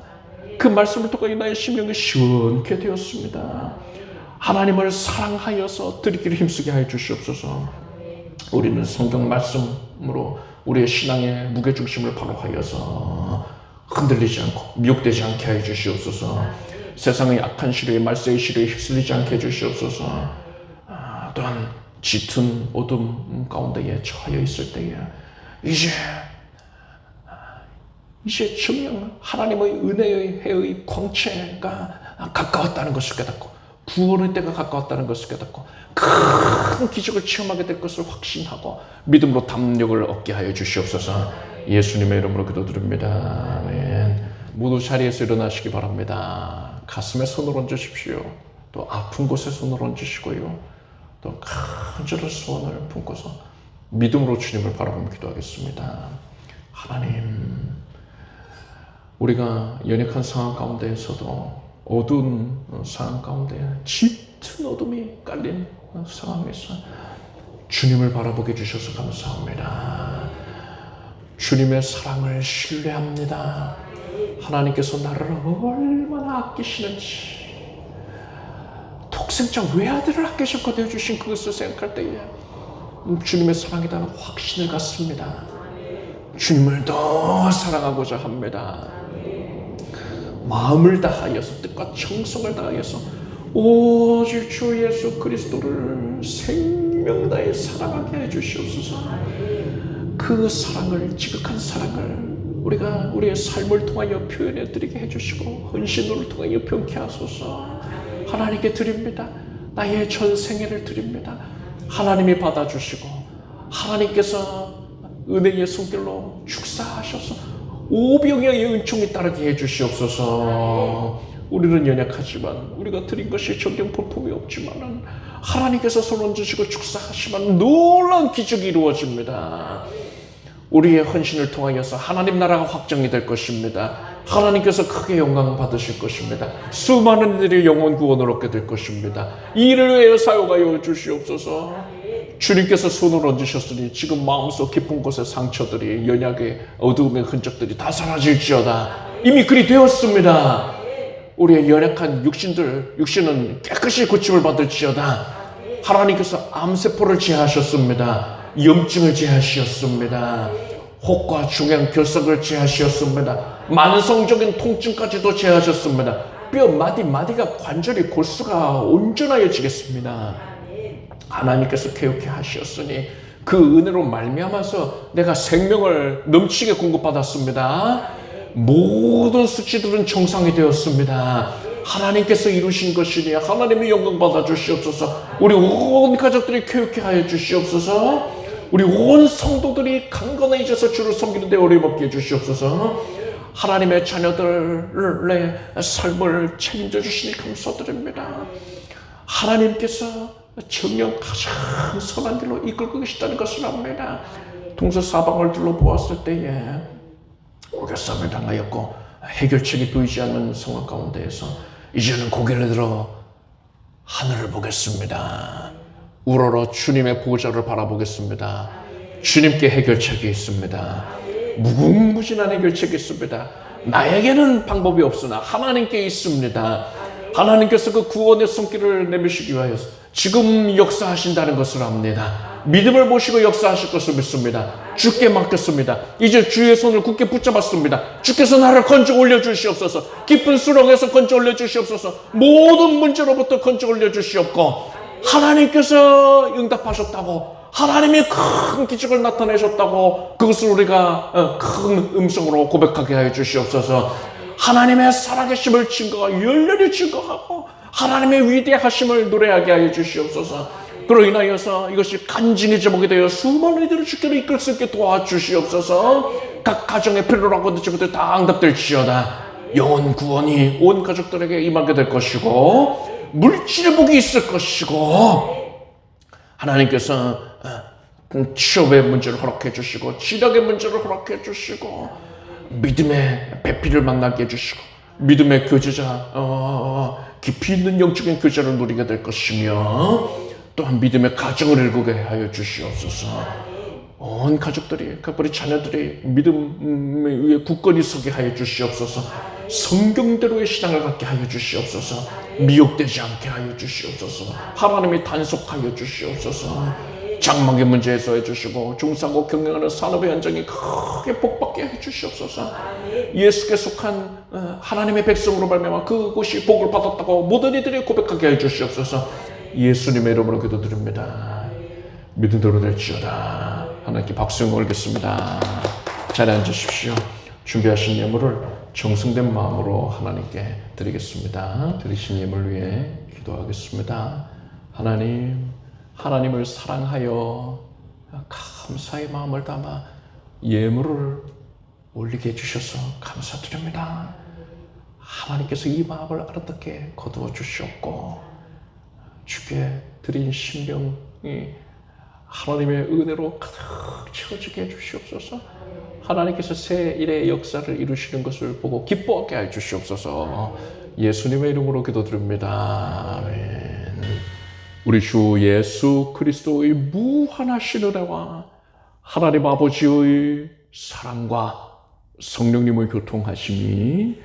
그 말씀을 통해 나의 심령이 시원케 되었습니다. 하나님을 사랑하여서 드리기를 힘쓰게 하여 주시옵소서. 우리는 성경 말씀으로 우리의 신앙의 무게중심을 바로하여서 흔들리지 않고 미혹되지 않게 하여 주시옵소서. 세상의 악한 시류에 말세의 시류에 휩쓸리지 않게 해 주시옵소서. 또한 짙은 어둠 가운데에 처해 있을 때에 이제 정녕 하나님의 은혜의 해의 광채가 가까웠다는 것을 깨닫고 구원의 때가 가까웠다는 것을 깨닫고 큰 기적을 체험하게 될 것을 확신하고 믿음으로 담력을 얻게 하여 주시옵소서. 예수님의 이름으로 기도드립니다. 아멘. 모두 자리에서 일어나시기 바랍니다. 가슴에 손을 얹으십시오. 또 아픈 곳에 손을 얹으시고요. 또 간절한 소원을 품고서 믿음으로 주님을 바라보며 기도하겠습니다. 하나님, 우리가 연약한 상황 가운데에서도 어두운 상황 가운데 짙은 어둠이 깔린 상황에서 주님을 바라보게 해주셔서 감사합니다. 주님의 사랑을 신뢰합니다. 하나님께서 나를 얼마나 아끼시는지, 독생자 외아들을 아끼셨고 되어주신 그것을 생각할 때에 주님의 사랑이라는 확신을 갖습니다. 주님을 더 사랑하고자 합니다. 마음을 다하여서 뜻과 정성을 다하여서 오직 주 예수 그리스도를 생명 다해 사랑하게 해주시옵소서. 그 사랑을, 지극한 사랑을 우리가 우리의 삶을 통하여 표현해 드리게 해주시고 헌신으로 통하여 병케 하소서. 하나님께 드립니다. 나의 전생애를 드립니다. 하나님이 받아주시고 하나님께서 은혜의 손길로 축사하셔서 오병이어의 은총이 따르게 해주시옵소서. 우리는 연약하지만 우리가 드린 것이 정령 볼품이 없지만 하나님께서 손 얹으시고 축사하시면 놀라운 기적이 이루어집니다. 우리의 헌신을 통하여서 하나님 나라가 확정이 될 것입니다. 하나님께서 크게 영광 받으실 것입니다. 수많은 이들이 영혼 구원을 얻게 될 것입니다. 이 일을 위하여 사용하여 주시옵소서. 주님께서 손을 얹으셨으니 지금 마음속 깊은 곳의 상처들이, 연약의 어두움의 흔적들이 다 사라질지어다. 이미 그리 되었습니다. 우리의 연약한 육신은 깨끗이 고침을 받을지어다. 하나님께서 암세포를 제하셨습니다. 염증을 제하셨습니다. 혹과 중양 결석을 제하셨습니다. 만성적인 통증까지도 제하셨습니다. 뼈 마디마디가 관절이 골수가 온전하여지겠습니다. 하나님께서 개혁케 하셨으니 그 은혜로 말미암아서 내가 생명을 넘치게 공급받았습니다. 모든 수치들은 정상이 되었습니다. 하나님께서 이루신 것이니 하나님의 영광 받아 주시옵소서. 우리 온 가족들이 교육케 하여 주시옵소서. 우리 온 성도들이 강건해져서 주를 섬기는 데 어림없게 해주시옵소서. 하나님의 자녀들의 삶을 책임져 주시니 감사드립니다. 하나님께서 정녕 가장 선한 길로 이끌고 계시다는 것을 압니다. 동서사방을 둘러보았을 때에 오겹삼을 당하였고 해결책이 보이지 않는 상황 가운데에서 이제는 고개를 들어 하늘을 보겠습니다. 우러러 주님의 보좌를 바라보겠습니다. 주님께 해결책이 있습니다. 무궁무진한 해결책이 있습니다. 나에게는 방법이 없으나 하나님께 있습니다. 하나님께서 그 구원의 손길을 내미시기 위하여 지금 역사하신다는 것을 압니다. 믿음을 보시고 역사하실 것을 믿습니다. 주께 맡겼습니다. 이제 주의 손을 굳게 붙잡았습니다. 주께서 나를 건져 올려주시옵소서. 깊은 수렁에서 건져 올려주시옵소서. 모든 문제로부터 건져 올려주시옵고 하나님께서 응답하셨다고, 하나님이 큰 기적을 나타내셨다고 그것을 우리가 큰 음성으로 고백하게 하여 주시옵소서. 하나님의 살아계심을 증거하고 열렬히 증거하고 하나님의 위대하심을 노래하게 하여 주시옵소서. 그로 인하여서 이것이 간증의 제목이 되어 수많은 이들을 주께로 이끌 수 있게 도와주시옵소서. 각 가정의 필요로 하고 있는 것들 다 응답될지어다. 영혼 구원이 온 가족들에게 임하게 될 것이고 물질의 복이 있을 것이고 하나님께서 취업의 문제를 허락해 주시고 지력의 문제를 허락해 주시고 믿음의 배필을 만나게 해주시고 믿음의 교제자 깊이 있는 영적인 교제를 누리게 될 것이며 또한 믿음의 가정을 일구게 하여 주시옵소서. 온 가족들이, 우리 자녀들이 믿음에 위해 굳건히 서게 하여 주시옵소서. 성경대로의 신앙을 갖게 하여 주시옵소서. 미혹되지 않게 하여 주시옵소서. 하나님이 단속하여 주시옵소서. 장막의 문제 해소해 주시고 중상고 경영하는 산업의 현장이 크게 복받게 해 주시옵소서. 예수께 속한 하나님의 백성으로 말미암아 그곳이 복을 받았다고 모든 이들이 고백하게 해 주시옵소서. 예수님의 이름으로 기도드립니다. 믿음대로 될지어다. 하나님께 박수 올리겠습니다. 자리에 앉으십시오. 준비하신 예물을 정성된 마음으로 하나님께 드리겠습니다. 드리신 예물 위해 기도하겠습니다. 하나님을 사랑하여 감사의 마음을 담아 예물을 올리게 해주셔서 감사드립니다. 하나님께서 이 마음을 알아듣게 거두어 주시옵고 주께 드린 신령이 하나님의 은혜로 가득 채워지게 해주시옵소서. 하나님께서 새 일의 역사를 이루시는 것을 보고 기뻐하게 해주시옵소서. 예수님의 이름으로 기도드립니다. 아멘. 우리 주 예수 그리스도의 무한하신 은혜와 하나님 아버지의 사랑과 성령님의 교통하심이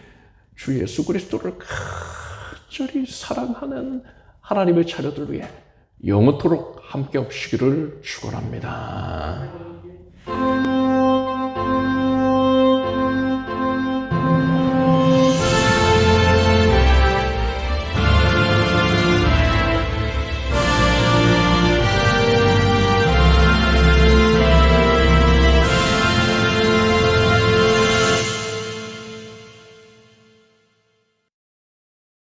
주 예수 그리스도를 간절히 사랑하는 하나님의 자녀들 위해 영원토록 함께 없으시기를 축원합니다.